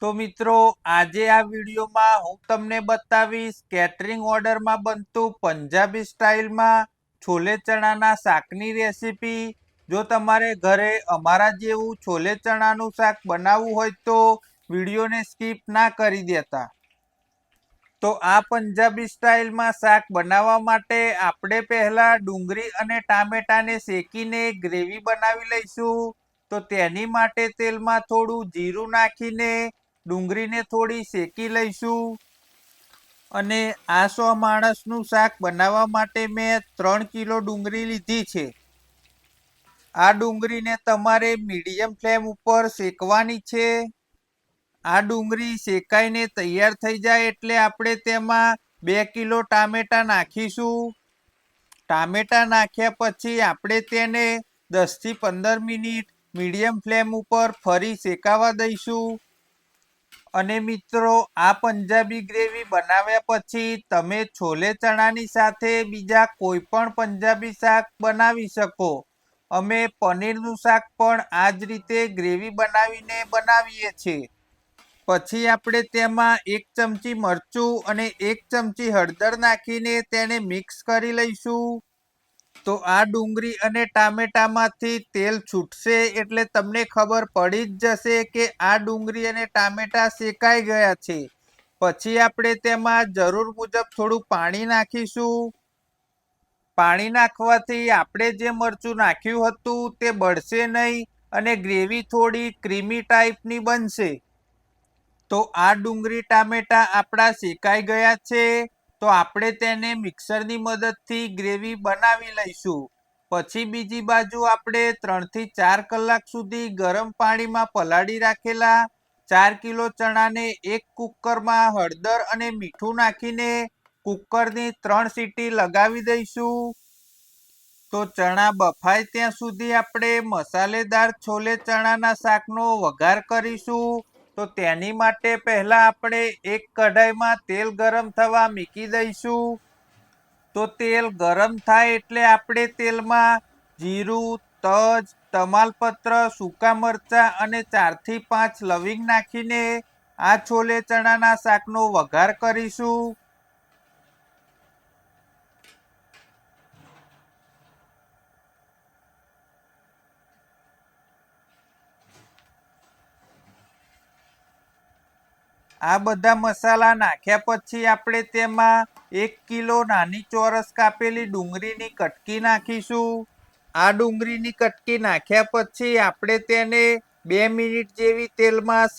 તો મિત્રો આજે આ વિડીયોમાં હું તમને બતાવીશ કેટરિંગ ઓર્ડરમાં બનતું પંજાબી સ્ટાઇલમાં છોલે ચણાના શાકની રેસીપી। જો તમારે ઘરે અમારા જેવું છોલે ચણાનું શાક બનાવવું હોય તો વિડીયોને સ્કીપ ના કરી દેતા। તો આ પંજાબી સ્ટાઇલમાં શાક બનાવવા માટે આપણે પહેલા ડુંગળી અને ટામેટાને શેકીને ગ્રેવી બનાવી લઈશું। તો તેની માટે તેલમાં થોડું જીરું નાખીને ડુંગળીને થોડી શેકી લઈશું। અને આ 100 માણસનું શાક બનાવવા માટે મેં 3 કિલો ડુંગળી લીધી છે। આ ડુંગળીને તમારે મીડિયમ ફ્લેમ ઉપર શેકવાની છે। આ ડુંગળી શેકાઈને તૈયાર થઈ જાય એટલે આપણે તેમાં 2 કિલો ટામેટા નાખીશું। ટામેટા નાખ્યા પછી આપણે તેને 10 થી 15 મિનિટ મીડિયમ ફ્લેમ ઉપર ફરી શેકાવા દઈશું। અને મિત્રો આ પંજાબી ગ્રેવી બનાવ્યા પછી તમે છોલે ચણાની સાથે બીજા કોઈ પણ પંજાબી શાક બનાવી શકો। અમે પનીરનું શાક પણ આ જ રીતે ગ્રેવી બનાવીને બનાવીએ છીએ। પછી આપણે તેમાં 1 ચમચી મરચું અને 1 ચમચી હળદર નાખીને તેને મિક્સ કરી લઈશું। તો આ ડુંગળી અને ટામેટામાંથી તેલ છૂટશે એટલે તમને ખબર પડી જ જશે કે આ ડુંગળી અને ટામેટા શેકાઈ ગયા છે। પછી આપણે તેમાં જરૂર મુજબ થોડું પાણી નાખીશું। પાણી નાખવાથી આપણે જે મરચું નાખ્યું હતું તે બળશે નહીં અને ગ્રેવી થોડી ક્રીમી ટાઈપની બનશે। તો આ ડુંગળી ટામેટા આપણા શેકાઈ ગયા છે। તો આપણે તેને મિક્સરની મદદથી ગ્રેવી બનાવી લઈશું। પછી બીજી બાજુ આપણે 3 થી 4 કલાક સુધી ગરમ પાણીમાં પલાળી રાખેલા 4 કિલો ચણાને એક કુકરમાં હળદર અને મીઠું નાખીને કુકરની 3 સીટી લગાવી દઈશું। તો ચણા બફાય ત્યાં સુધી આપણે મસાલેદાર છોલે ચણાના શાકનો વઘાર કરીશું। તો તેની માટે પહેલા આપણે એક કઢાઈમાં તેલ ગરમ થવા મૂકી દઈશું। તો તેલ ગરમ થાય એટલે આપણે તેલમાં જીરું, તજ, તમાલપત્ર, સૂકા મરચાં અને 4 થી 5 લવિંગ નાખીને આ છોલે ચણાના શાકનો વઘાર કરીશું। આ બધા મસાલા નાખ્યા પછી આપણે તેમાં 1 કિલો નાની ચોરસ કાપેલી ડુંગળીની કટકી નાખીશું। આ ડુંગળીની કટકી નાખ્યા પછી આપણે તેને 2 મિનિટ જેવી તેલમાં